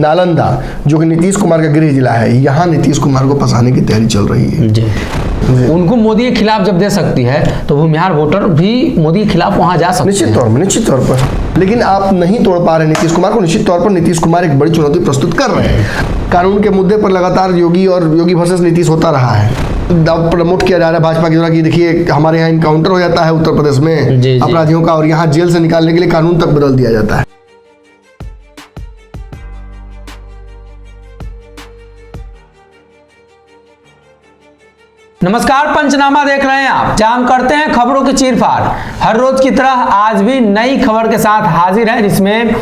नालंदा जो कि नीतीश कुमार का गृह जिला है, यहाँ नीतीश कुमार को फंसाने की तैयारी चल रही है। जी। उनको मोदी के खिलाफ जब दे सकती है तो भूमिहार वोटर भी मोदी के खिलाफ वहां जा सकते हैं। निश्चित तौर पर। लेकिन आप नहीं तोड़ पा रहे नीतीश कुमार को। निश्चित तौर पर नीतीश कुमार एक बड़ी चुनौती प्रस्तुत कर रहे हैं। कानून के मुद्दे पर लगातार योगी और योगी वर्सेस नीतीश होता रहा है। प्रमोट किया जा रहा है भाजपा के द्वारा कि देखिए हमारे यहाँ इनकाउंटर हो जाता है उत्तर प्रदेश में अपराधियों का, और यहाँ जेल से निकालने के लिए कानून तक बदल दिया जाता है। नमस्कार, पंचनामा देख रहे हैं आप। जान करते हैं खबरों की चीरफाड़। हर रोज की तरह आज भी नई खबर के साथ हाजिर है जिसमें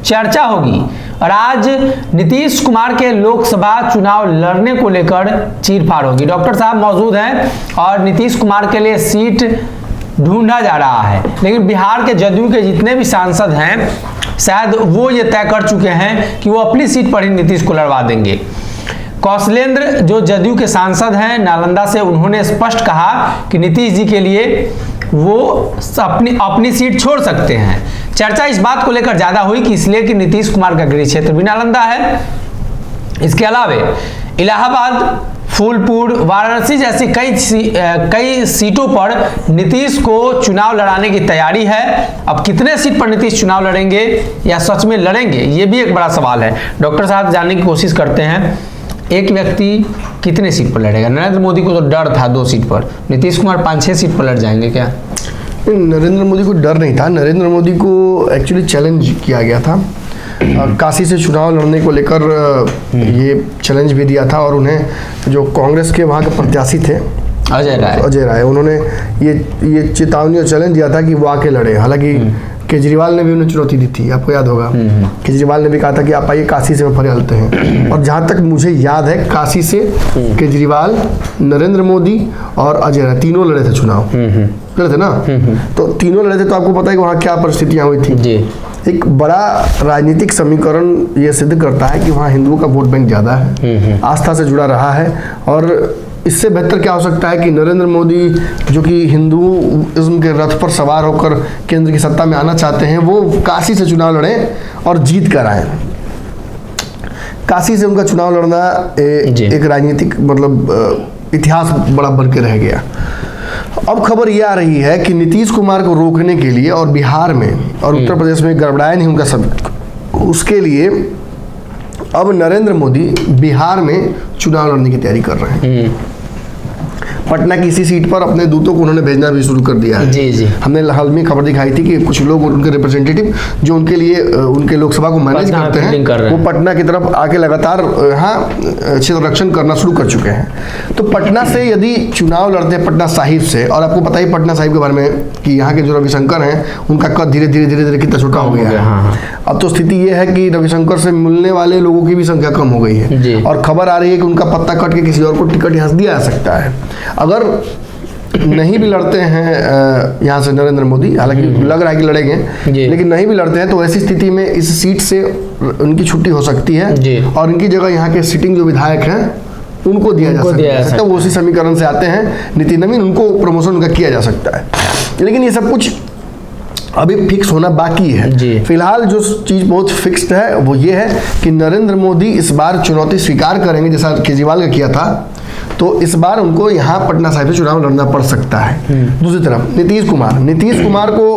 चर्चा होगी। और आज नीतीश कुमार के लोकसभा चुनाव लड़ने को लेकर चीरफाड़ होगी। डॉक्टर साहब मौजूद हैं और नीतीश कुमार के लिए सीट ढूंढा जा रहा है। लेकिन बिहार के जदयू के जितने भी सांसद हैं शायद वो ये तय कर चुके हैं कि वो अपनी सीट पर ही नीतीश को लड़वा देंगे। कौशलेंद्र जो जदयू के सांसद हैं नालंदा से, उन्होंने स्पष्ट कहा कि नीतीश जी के लिए वो अपनी सीट छोड़ सकते हैं। चर्चा इस बात को लेकर ज्यादा हुई कि इसलिए कि नीतीश कुमार का गृह क्षेत्र भी नालंदा है। इसके अलावा इलाहाबाद, फूलपुर, वाराणसी जैसी कई सीटों पर नीतीश को चुनाव लड़ाने की तैयारी है। अब कितने सीट पर नीतीश चुनाव लड़ेंगे या सच में लड़ेंगे, ये भी एक बड़ा सवाल है। डॉक्टर साहब जानने की कोशिश करते हैं, एक व्यक्ति कितने सीट पर लड़ेगा? नरेंद्र मोदी को तो डर था 2 सीट पर, नीतीश कुमार 5-6 सीट पर लड़ जाएंगे क्या? नरेंद्र मोदी को डर नहीं था। नरेंद्र मोदी को एक्चुअली चैलेंज किया गया था। काशी से चुनाव लड़ने को लेकर ये चैलेंज भी दिया था, और उन्हें जो कांग्रेस के वहाँ के प्रत्याशी थे अजय राय, उन्होंने ये चेतावनी और चैलेंज दिया था कि वो आके लड़े। हालांकि केजरीवाल ने भी उन्हें चुनौती दी थी, आपको याद होगा। केजरीवाल ने भी कहा था कि आप आइए काशी से फरे हलते हैं। और जहाँ तक मुझे याद है काशी से केजरीवाल, नरेंद्र मोदी और अजय राय तीनों लड़े थे चुनाव, लड़े थे ना। तो तीनों लड़े थे, तो आपको पता है कि वहाँ क्या परिस्थितियाँ हुई थी जी। एक बड़ा राजनीतिक समीकरण ये सिद्ध करता है कि वहाँ हिंदुओं का वोट बैंक ज्यादा है, आस्था से जुड़ा रहा है। और इससे बेहतर क्या हो सकता है कि नरेंद्र मोदी जो कि हिंदुइज्म के रथ पर सवार होकर केंद्र की सत्ता में आना चाहते हैं, वो काशी से चुनाव लड़ें और जीत कर आए। काशी से उनका चुनाव लड़ना एक राजनीतिक इतिहास बड़ा बन के रह गया। अब खबर यह आ रही है कि नीतीश कुमार को रोकने के लिए और बिहार में और उत्तर प्रदेश में गड़बड़ाया नहीं उनका सब, उसके लिए अब नरेंद्र मोदी बिहार में चुनाव लड़ने की तैयारी कर रहे हैं। पटना की इसी सीट पर अपने दूतों को उन्होंने भेजना भी शुरू कर दिया है। जी। हमने हाल में खबर दिखाई थी कि कुछ लोग, उनके रिप्रेजेंटेटिव जो उनके लिए उनके लोकसभा को मैनेज करते हैं, वो पटना की तरफ आके लगातार क्षेत्र रक्षण करना शुरू कर चुके हैं। तो पटना से यदि चुनाव लड़ते हैं पटना साहिब से, और आपको पता ही पटना साहिब के बारे में कि यहाँ के जो रविशंकर हैं उनका कद धीरे धीरे कितना छोटा हो गया है। अब तो स्थिति ये है कि रविशंकर से मिलने वाले लोगों की भी संख्या कम हो गई है, और खबर आ रही है कि उनका पत्ता कट के किसी और को टिकट यहाँ दिया जा सकता है। अगर नहीं भी लड़ते हैं यहाँ से नरेंद्र मोदी, हालांकि लग रहा है कि लड़ेंगे, लेकिन नहीं भी लड़ते हैं तो ऐसी स्थिति में इस सीट से उनकी छुट्टी हो सकती है, और इनकी जगह यहाँ के सिटिंग जो विधायक हैं उनको दिया जा सकता है। वो उसी समीकरण से आते हैं, नितिन नवीन, उनको प्रमोशन उनका किया जा सकता है। लेकिन ये सब कुछ अभी फिक्स होना बाकी है। फिलहाल जो चीज बहुत फिक्स्ड है वो ये है कि नरेंद्र मोदी इस बार चुनौती स्वीकार करेंगे, जैसा केजरीवाल का किया था। तो इस बार उनको यहाँ पटना साहिब से चुनाव लड़ना पड़ सकता है। दूसरी तरफ नीतीश कुमार को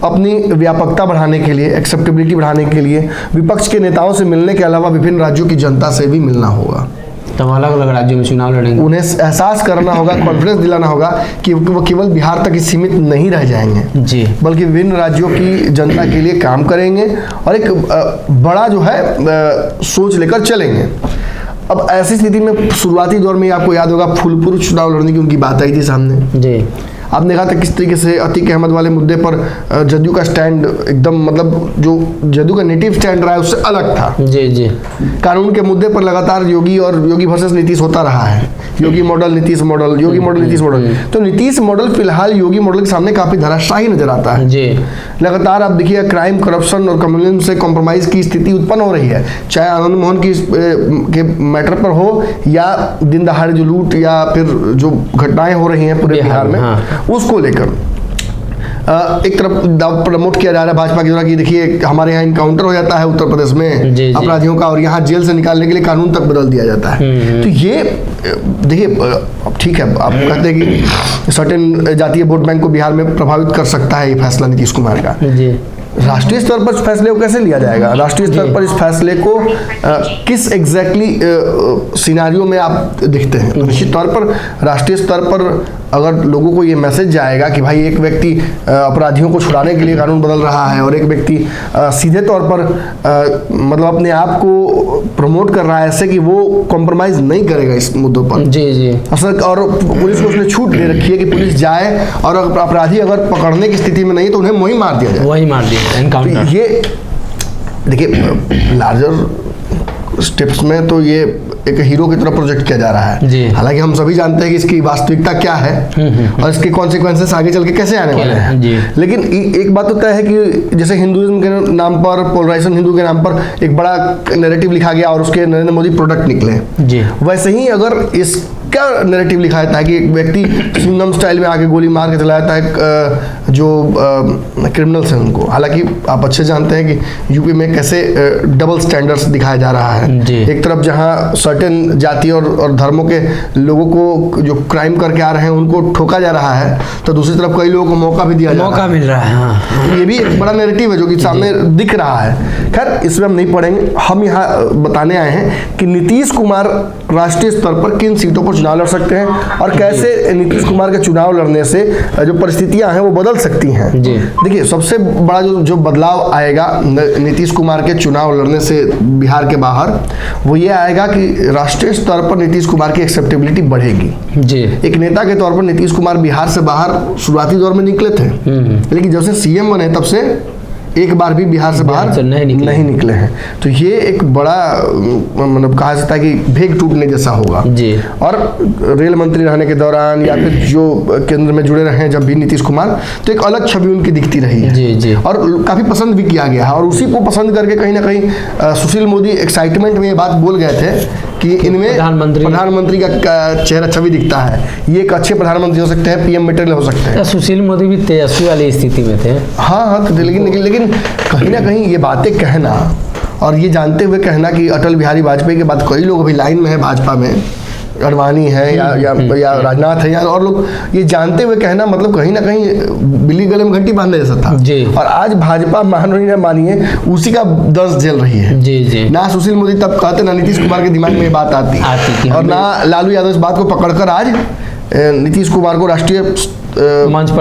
अपनी व्यापकता बढ़ाने के लिए, एक्सेप्टेबिलिटी बढ़ाने के लिए विपक्ष के नेताओं से मिलने के अलावा विभिन्न राज्यों की जनता से भी मिलना होगा। तब अलग अलग राज्यों में चुनाव लड़ेंगे। उन्हें एहसास कराना होगा, कॉन्फिडेंस दिलाना होगा कि वो केवल बिहार तक सीमित नहीं रह जाएंगे जी, बल्कि विभिन्न राज्यों की जनता के लिए काम करेंगे और एक बड़ा जो है सोच लेकर चलेंगे। अब ऐसी स्थिति में शुरुआती दौर में आपको याद होगा फूलपुर चुनाव लड़ने की उनकी बात आई थी सामने जी। आपने देखा था किस तरीके से अतीक अहमद वाले मुद्दे पर जदयू का स्टैंड एकदम जो जदयू का नेटिव स्टैंड रहा है उससे अलग था जी। कानून के मुद्दे पर लगातार योगी और योगी वर्सेस नीतीश होता रहा है, योगी मॉडल नीतीश मॉडल, योगी मॉडल नीतीश मॉडल। तो नीतीश मॉडल फिलहाल योगी मॉडल के सामने काफी धराशायी नजर आता है जी। लगातार आप देखिए क्राइम, करप्शन और कम्युनिज्म से कॉम्प्रोमाइज की स्थिति उत्पन्न हो रही है, चाहे आनंद मोहन के मैटर पर हो या दिन दहाड़े जो लूट या फिर जो घटनाएं हो रही हैं पूरे बिहार में उसको लेकर। एक तरफ प्रमोट किया जा रहा है भाजपा के द्वारा कि देखिए हमारे यहाँ इनकाउंटर हो जाता है उत्तर प्रदेश में जी, अपराधियों का, और यहाँ जेल से निकालने के लिए कानून तक बदल दिया जाता है। तो ये देखिए ठीक है, आप कहते हैं कि सर्टेन जातीय वोट बैंक को बिहार में प्रभावित कर सकता है ये फैसला नीतीश कुमार का। राष्ट्रीय स्तर पर इस फैसले को कैसे लिया जाएगा? राष्ट्रीय स्तर पर इस फैसले को किस एग्जैक्टली सिनारियो में आप दिखते हैं? तो निश्चित तौर पर राष्ट्रीय स्तर पर अगर लोगों को ये मैसेज जाएगा कि भाई एक व्यक्ति अपराधियों को छुड़ाने के लिए कानून बदल रहा है और एक व्यक्ति सीधे तौर पर मतलब अपने आप को प्रमोट कर रहा है ऐसे कि वो कॉम्प्रोमाइज नहीं करेगा इस मुद्दों पर। जी जी। असल और पुलिस को उसने छूट दे रखी है कि पुलिस जाए और अपराधी अगर पकड़ने की स्थिति में नहीं तो उन्हें वहीं मार दिया जाए। वही मार दिया एनकाउंटर। ये देखिए लार्जर स्टेप्स में तो ये एक हीरो की तरह प्रोजेक्ट किया जा रहा है। हालांकि हम सभी जानते हैं कि इसकी वास्तविकता क्या है और इसके कॉन्सिक्वेंसेस आगे चल के कैसे आने वाले हैं। लेकिन एक बात तो तय है कि जैसे हिंदुइज्म के नाम पर, पोलराइजेशन हिंदू के नाम पर एक बड़ा नैरेटिव लिखा गया और उसके नरेंद्र मोदी प्रोडक्ट निकले, वैसे ही अगर इसका नैरेटिव लिखा जाता है कि एक व्यक्ति सिंघम स्टाइल में आके गोली मार के चला जाता है जो क्रिमिनल्स हैं उनको। हालांकि आप अच्छे जानते हैं कि यूपी में कैसे डबल स्टैंडर्ड्स दिखाया जा रहा है। एक तरफ जहां सर्टेन जाति और धर्मों के लोगों को जो क्राइम करके आ रहे हैं उनको ठोका जा रहा है, तो दूसरी तरफ कई लोगों को मौका भी दिया जा रहा है, मिल रहा है। हाँ। ये भी एक बड़ा नैरेटिव है जो कि सामने दिख रहा है। खैर इसमें हम नहीं पढ़ेंगे, हम यहाँ बताने आए हैं कि नीतीश कुमार राष्ट्रीय स्तर पर किन सीटों पर चुनाव लड़ सकते हैं और कैसे नीतीश कुमार के चुनाव लड़ने से जो परिस्थितियां हैं वो बदल सकती हैं। देखिए सबसे बड़ा जो बदलाव आएगा नीतीश कुमार के चुनाव लड़ने से बिहार के बाहर, वो ये आएगा कि राष्ट्रीय स्तर पर नीतीश कुमार की एक्सेप्टेबिलिटी बढ़ेगी। एक नेता के तौर पर नीतीश कुमार बिहार से बाहर शुरुआती दौर में निकले थे, लेकिन जब से सीएम बने तब से एक बार भी बिहार से बाहर नहीं निकले हैं। तो ये एक बड़ा मतलब कहा जाता है कि भेग टूटने जैसा होगा। और रेल मंत्री रहने के दौरान या फिर जो केंद्र में जुड़े रहे हैं जब भी नीतीश कुमार, तो एक अलग छवि उनकी दिखती रही है और काफी पसंद भी किया गया है। और उसी को पसंद करके कहीं ना कहीं सुशील मोदी एक्साइटमेंट में ये बात बोल गए थे कि इनमें प्रधानमंत्री का चेहरा छवि दिखता है, ये एक अच्छे प्रधानमंत्री हो सकते हैं, पीएम मटेरियल हो सकते हैं। सुशील मोदी भी तेजस्वी वाली स्थिति में थे। हाँ, लेकिन कहीं ना कहीं ये बातें कहना और ये जानते हुए कहना कि अटल बिहारी वाजपेयी के बाद कई लोग अभी लाइन में है भाजपा में, अडवाणी है या राजनाथ है या और लोग, ये जानते हुए कहना मतलब कहीं ना कहीं बिल्ली गले में घंटी बांधने जैसा था। और आज भाजपा मानिए मानिए उसी का दर्द झेल रही है। ना सुशील मोदी तब कहते, ना नीतीश कुमार के दिमाग में ये बात आती और ना लालू यादव इस बात को पकड़कर आज नीतीश कुमार को राष्ट्रीय मंच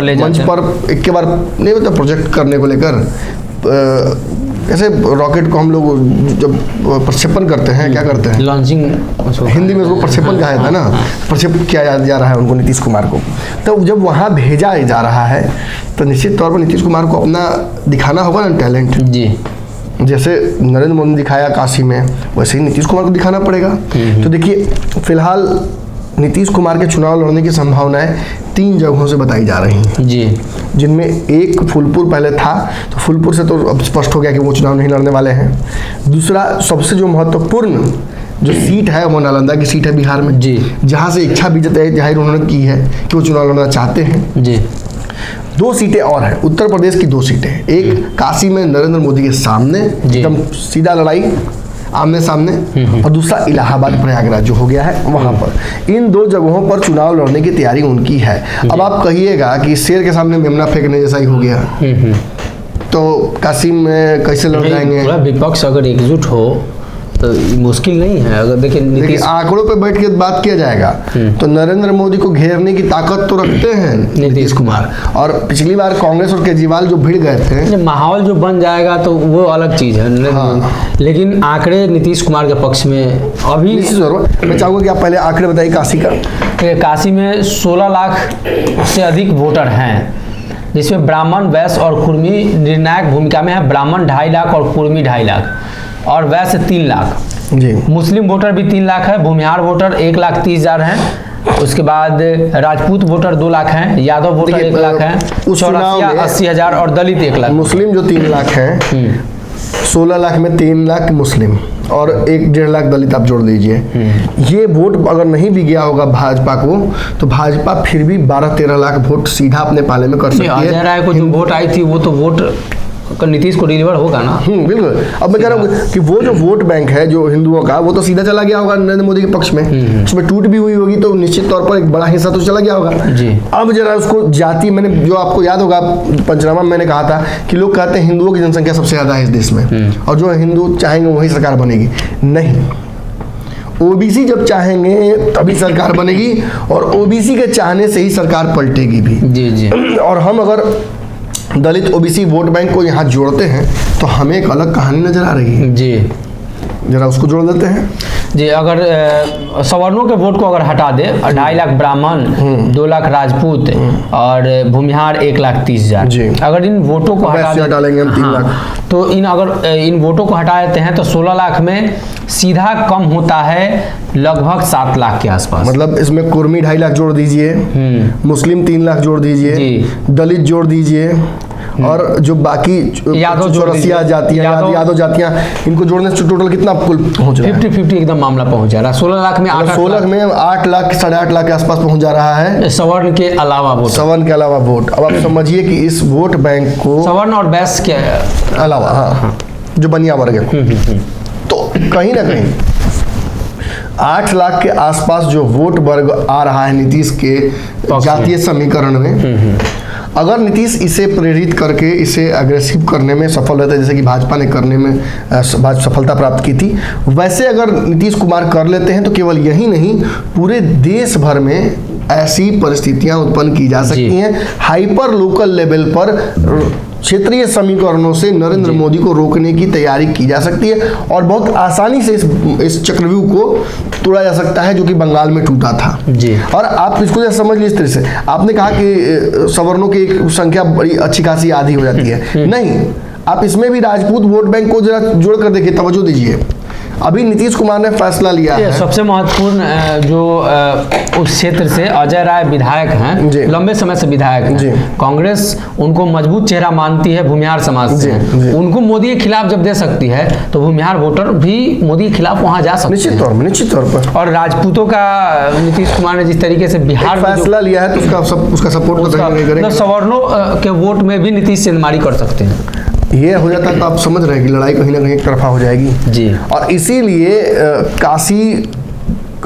पर एक के बार नहीं मतलब प्रोजेक्ट करने को लेकर ऐसे रॉकेट को हम लोग जब प्रक्षेपण करते हैं क्या करते हैं, लॉन्चिंग हिंदी में उसको प्रक्षेपण कहा जाता है ना, प्रक्षेपण किया जा रहा है उनको नीतीश कुमार को। तो जब वहाँ भेजा जा रहा है तो निश्चित तौर पर नीतीश कुमार को अपना दिखाना होगा ना टैलेंट। जैसे नरेंद्र मोदी दिखाया काशी में, वैसे ही नीतीश कुमार को दिखाना पड़ेगा। तो देखिए फिलहाल नीतीश कुमार के चुनाव लड़ने की संभावनाएं 3 जगहों से बताई जा रही हैं जिनमें एक फूलपुर पहले था, तो फूलपुर से तो अब स्पष्ट हो गया कि वो चुनाव नहीं लड़ने वाले हैं। दूसरा सबसे जो महत्वपूर्ण जो सीट है वो नालंदा की सीट है बिहार में, जहाँ से इच्छा भी जाहिर उन्होंने की है कि वो चुनाव लड़ना चाहते हैं। 2 सीटें और हैं, उत्तर प्रदेश की 2 सीटें, एक काशी में नरेंद्र मोदी के सामने एकदम सीधा लड़ाई आमने सामने, और दूसरा इलाहाबाद प्रयागराज जो हो गया है वहां पर। इन 2 जगहों पर चुनाव लड़ने की तैयारी उनकी है। अब आप कहिएगा कि शेर के सामने मेमना फेंकने जैसा ही हो गया, तो काशी में कैसे लड़ जाएंगे? विपक्ष अगर एकजुट हो तो मुश्किल नहीं है। अगर देखिए आंकड़ों पे बैठ के बात किया जाएगा तो नरेंद्र मोदी को घेरने की ताकत तो रखते हैं नीतीश कुमार। और पिछली बार कांग्रेस और केजरीवाल जो भिड़ गए थे, माहौल जो बन जाएगा तो वो अलग चीज है। लेकिन आंकड़े नीतीश कुमार के पक्ष में अभी मैं चाहूंगा कि आप पहले आंकड़े बताइए काशी का। काशी में 16 लाख से अधिक वोटर हैं, जिसमें ब्राह्मण, वैश्य और कुर्मी निर्णायक भूमिका में है। ब्राह्मण 2.5 लाख और कुर्मी 2.5 लाख और वैश्य 3 लाख। मुस्लिम वोटर भी 3 लाख है, भूमिहार वोटर 1,30,000 हैं, उसके बाद राजपूत वोटर 2 लाख हैं, यादव वोटर 1 लाख हैं, चौरसिया 80,000 और दलित 1 लाख। मुस्लिम जो 3 लाख हैं 16 लाख में 3 लाख मुस्लिम और 1-1.5 लाख दलित आप जोड़ दीजिए। ये वोट अगर नहीं भी गया होगा भाजपा को, तो भाजपा फिर भी 12-13 लाख वोट सीधा अपने पाले में कर सकती है। अजय राय को जो वोट आई थी वो तो वोट नीतीश को डिलीवर होगा ना। बिल्कुल। अब मैं कह रहा हूँ कि वो जो वोट बैंक है जो हिंदुओं का, वो तो सीधा चला गया होगा नरेंद्र मोदी के पक्ष में। उसमें टूट भी हुई होगी तो निश्चित तौर पर एक बड़ा हिस्सा तो चला गया होगा जी। अब जरा उसको जाति, मैंने जो आपको याद होगा पंचनामा मैंने कहा था कि लोग कहते हैं हिंदुओं की जनसंख्या सबसे ज्यादा है इस देश में और जो हिंदू चाहेंगे वही सरकार बनेगी। नहीं, ओबीसी जब चाहेंगे तभी सरकार बनेगी और ओबीसी के चाहने से ही सरकार पलटेगी भी। जी जी। और हम अगर दलित ओबीसी वोट बैंक को यहाँ जोड़ते हैं तो हमें एक अलग कहानी नजर आ रही है जी। जरा उसको जोड़ देते हैं जी। अगर सवर्णों के वोट को अगर हटा दे, 2.5 लाख ब्राह्मण, 2 लाख राजपूत और भूमिहार 1,30,000, अगर इन वोटों को हटा लेंगे हम 3 लाख, तो अगर इन वोटों को हटा देते हैं तो 16 लाख में सीधा कम होता है लगभग 7 लाख के आसपास। मतलब इसमें कुर्मी 2.5 लाख जोड़ दीजिए, मुस्लिम 3 लाख जोड़ दीजिए, दलित जोड़ दीजिए और जो बाकी चौरसिया जातियां, यादव जातियां, इनको जोड़ने से टोटल कितना कुल पहुंच रहा है? 50-50 एकदम मामला पहुंच जा रहा है। 16 लाख में 8 लाख 8.5 लाख के आसपास पहुंच जा रहा है सवर्ण के अलावा वोट। सवर्ण के अलावा वोट। अब आप समझिए कि इस वोट बैंक को सवर्ण और वैश्य के अलावा, हाँ, जो बनिया वर्ग है, तो कहीं ना कहीं 8 लाख के आसपास जो वोट वर्ग आ रहा है नीतीश के जातीय समीकरण में, अगर नीतीश इसे प्रेरित करके इसे अग्रेसिव करने में सफल रहता है, जैसे कि भाजपा ने करने में सफलता प्राप्त की थी, वैसे अगर नीतीश कुमार कर लेते हैं तो केवल यही नहीं, पूरे देश भर में ऐसी परिस्थितियां उत्पन्न की जा सकती हैं। हाइपर लोकल लेवल पर क्षेत्रीय समीकरणों से नरेंद्र मोदी को रोकने की तैयारी की जा सकती है और बहुत आसानी से इस चक्रव्यूह को तोड़ा जा सकता है जो कि बंगाल में टूटा था जी। और आप इसको समझ लीजिए इस तरह से, आपने कहा कि सवर्णों की एक संख्या बड़ी अच्छी खासी आधी हो जाती है, नहीं, आप इसमें भी राजपूत वोट बैंक को जरा जोड़ कर देखिए, तवज्जो दीजिए। अभी नीतीश कुमार ने फैसला लिया है, सबसे महत्वपूर्ण जो उस क्षेत्र से अजय राय विधायक हैं, लंबे समय से विधायक हैं, कांग्रेस उनको मजबूत चेहरा मानती है, भूमिहार समाज से, उनको मोदी के खिलाफ जब दे सकती है तो भूमिहार वोटर भी मोदी के खिलाफ वहां जा सकते हैं निश्चित तौर पर। और राजपूतों का नीतीश कुमार ने जिस तरीके से बिहार में फैसला लिया है तो उसका सपोर्ट करेंगे। सवर्णों के वोट में भी नीतीश चंदमारी कर सकते हैं। ये हो जाता है तो आप समझ रहे हैं कि लड़ाई कहीं ना कहीं एक तरफा हो जाएगी जी। और इसीलिए काशी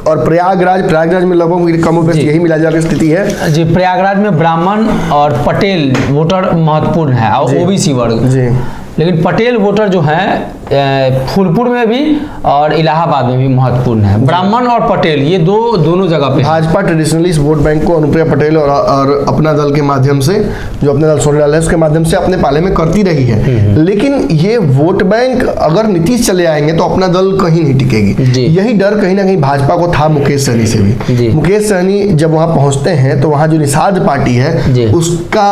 और प्रयागराज में लगभग कम बेश यही मिला जुला स्थिति है जी। प्रयागराज में ब्राह्मण और पटेल वोटर महत्वपूर्ण है और ओबीसी वर्ग जी। लेकिन पटेल वोटर जो है फूलपुर में भी और इलाहाबाद में भी महत्वपूर्ण है। ब्राह्मण और पटेल ये दोनों जगह पे भाजपा ट्रेडिशनली इस वोट बैंक को अनुप्रिया पटेल और अपना दल के माध्यम से, जो अपने दल सोनीलाल है उसके माध्यम से अपने पाले में करती रही है। लेकिन ये वोट बैंक अगर नीतीश चले आएंगे तो अपना दल कहीं नहीं टिकेगी। यही डर कहीं ना कहीं भाजपा को था मुकेश सहनी से भी। मुकेश सहनी जब वहां पहुंचते हैं तो वहां जो निषाद पार्टी है उसका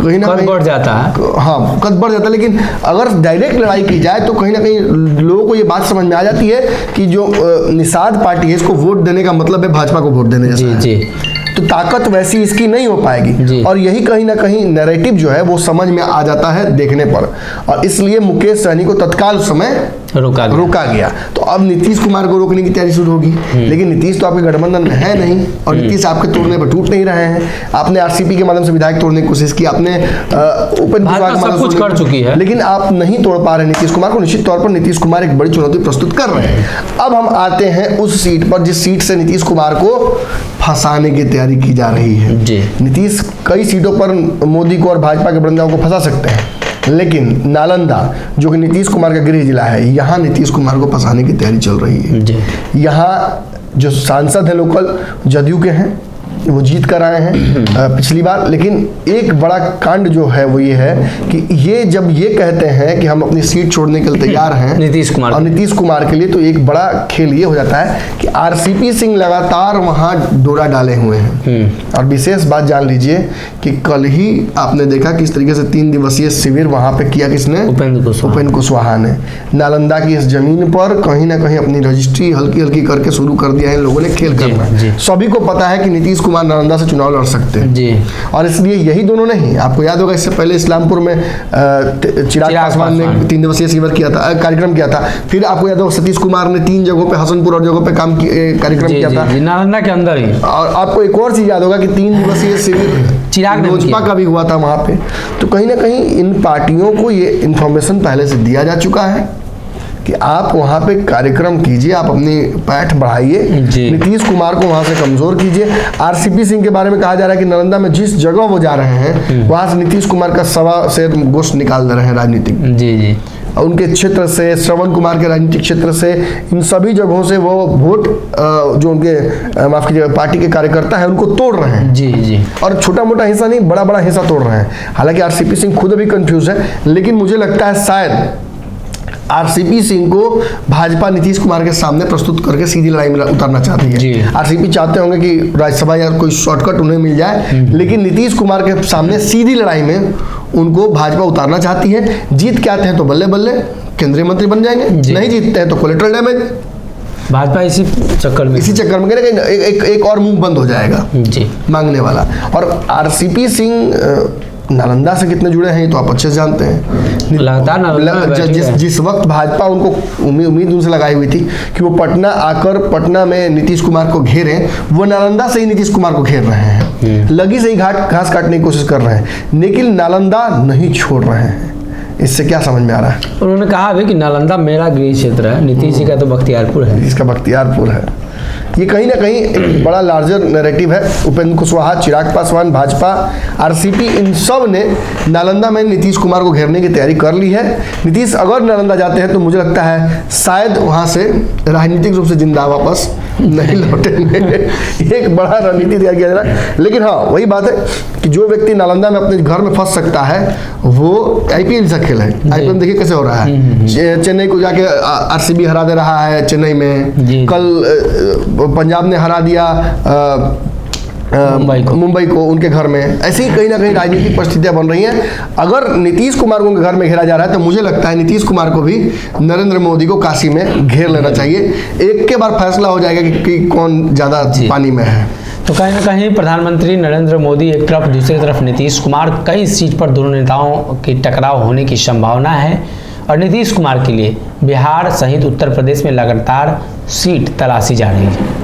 कहीं ना कहीं बढ़ जाता है, हाँ कद बढ़ जाता है। लेकिन अगर डायरेक्ट लड़ाई की जाए तो कहीं ना कहीं लोगों को ये बात समझ में आ जाती है कि जो निषाद पार्टी है इसको वोट देने का मतलब है भाजपा को वोट देने जैसा जी। तो ताकत वैसी इसकी नहीं हो पाएगी और यही कहीं ना कहीं नैरेटिव जो है वो समझ में आ जाता है देखने पर, और इसलिए मुकेश सहनी को तत्काल समय रोका गया। तो अब नीतीश कुमार को रोकने की तैयारी शुरू होगी, लेकिन नीतीश तो आपके गठबंधन में है नहीं और नीतीश आपके तोड़ने पर टूट नहीं रहे हैं। आपने आरसीपी के माध्यम से विधायक तोड़ने की कोशिश की, आपने उपेंद्र सब कुछ कर चुकी है, लेकिन आप नहीं तोड़ पा रहे नीतीश कुमार को। निश्चित तौर पर नीतीश कुमार एक बड़ी चुनौती प्रस्तुत कर रहे हैं। अब हम आते हैं उस सीट पर जिस सीट से नीतीश कुमार को फंसाने की तैयारी की जा रही है जी। नीतीश कई सीटों पर मोदी को और भाजपा के बंदाओं को फंसा सकते हैं, लेकिन नालंदा जो कि नीतीश कुमार का गृह जिला है, यहाँ नीतीश कुमार को फंसाने की तैयारी चल रही है। यहाँ जो सांसद है लोकल जदयू के हैं वो जीत कर आए हैं पिछली बार, लेकिन एक बड़ा कांड जो है वो ये है कि ये जब ये कहते हैं कि हम अपनी सीट छोड़ने के लिए तैयार हैं नीतीश कुमार के लिए, तो एक बड़ा खेल ये हो जाता है कि आरसीपी सिंह लगातार वहां डोरा डाले हुए हैं। और विशेष बात जान लीजिए कि कल ही आपने देखा किस तरीके से 3 दिवसीय शिविर वहां पे किया किसने, उपेंद्र कुशवाहा ने। नालंदा की इस जमीन पर कहीं ना कहीं अपनी रजिस्ट्री हल्की हल्की करके शुरू कर दिया है इन लोगों ने खेल करना। सभी को पता है कि नीतीश कुमार कुमार नालंदा से चुनाव लड़ सकते हैं जी। और इसलिए यही दोनों नहीं, आपको याद होगा इससे पहले इस्लामपुर में चिराग पासवान ने 3 दिवसीय शिविर किया था, कार्यक्रम किया था। फिर आपको याद होगा सतीश कुमार ने 3 जगहों पे, हसनपुर और जगहों पे कार्यक्रम किया था नालंदा के अंदर ही। और आपको एक और चीज याद होगा कि 3 दिवसीय शिविर चिराग लोजपा का भी हुआ था वहां पे। तो कहीं ना कहीं इन पार्टियों को ये इंफॉर्मेशन पहले से दिया जा चुका है कि आप वहां पे कार्यक्रम कीजिए, आप अपनी पैठ बढ़ाइए, नीतीश कुमार को वहां से कमजोर कीजिए। आरसीपी सिंह के बारे में कहा जा रहा है कि नालंदा में जिस जगह वो जा रहे हैं वहां से नीतीश कुमार का 1.25 सेर गोश्त निकाल दे रहे हैं राजनीतिक। जी जी। उनके क्षेत्र से, श्रवण कुमार के राजनीतिक क्षेत्र से, इन सभी जगहों से वो वोट जो उनके माफ कीजिएगा पार्टी के कार्यकर्ता हैं उनको तोड़ रहे हैं। जी जी। और छोटा मोटा हिस्सा नहीं, बड़ा बड़ा हिस्सा तोड़ रहे हैं। हालांकि आरसीपी सिंह खुद अभी कंफ्यूज है, लेकिन मुझे लगता है शायद आरसीपी सिंह को भाजपा नीतीश कुमार के सामने प्रस्तुत करके सीधी लड़ाई में उतारना चाहती है। आरसीपी चाहते होंगे कि राज्यसभा या कोई शॉर्टकट उन्हें मिल जाए, लेकिन नीतीश कुमार के सामने सीधी लड़ाई में उनको भाजपा उतारना चाहती है। जीत के आते हैं तो बल्ले बल्ले केंद्रीय मंत्री बन जाएंगे, नहीं जीतते हैं तो कोलेटरल डैमेज। भाजपा इसी चक्कर में एक और मुंह बंद हो जाएगा जी मांगने वाला। और आरसीपी सिंह नालंदा से कितने जुड़े हैं तो आप अच्छे से जानते हैं। लगातार जिस वक्त भाजपा उनको उम्मीद उनसे लगाई हुई थी कि वो पटना आकर पटना में नीतीश कुमार को घेरें, वो नालंदा से ही नीतीश कुमार को घेर रहे हैं, लगी से ही घास काटने की कोशिश कर रहे हैं, लेकिन नालंदा नहीं छोड़ रहे हैं। इससे क्या समझ में आ रहा है? उन्होंने कहा अभी कि नालंदा मेरा गृह क्षेत्र है, नीतीश जी का तो बख्तियारपुर है। इसका बख्तियारपुर है। ये कहीं ना कहीं एक बड़ा लार्जर नैरेटिव है। उपेंद्र कुशवाहा, चिराग पासवान, भाजपा, आरसीपी, इन सब ने नालंदा में नीतीश कुमार को घेरने की तैयारी कर ली है। नीतीश अगर नालंदा जाते हैं तो मुझे लगता है शायद वहां से राजनीतिक रूप से जिंदा वापस नहीं लौटेंगे। एक बड़ा रणनीति तैयार किया जा रहा है। लेकिन हाँ, वही बात है कि जो व्यक्ति नालंदा में अपने घर में फंस सकता है वो आईपीएल से खेल है। आईपीएल देखिए कैसे हो रहा है। चेन्नई को जाके आरसीबी हरा दे रहा है चेन्नई में। कल पंजाब ने हरा दिया मुंबई को उनके घर में। ऐसे ही कहीं ना कहीं राजनीतिक परिस्थितियां बन रही हैं। अगर नीतीश कुमार को उनके घर में घेरा जा रहा है तो मुझे लगता है नीतीश कुमार को भी नरेंद्र मोदी को काशी में घेर लेना चाहिए। एक के बार फैसला हो जाएगा कि कौन ज्यादा पानी में है। तो कहीं ना कहीं प्रधानमंत्री नरेंद्र मोदी एक तरफ, दूसरी तरफ नीतीश कुमार, कई सीट पर दोनों नेताओं की टकराव होने की संभावना है। और नीतीश कुमार के लिए बिहार सहित उत्तर प्रदेश में लगातार सीट तलाशी जा रही है।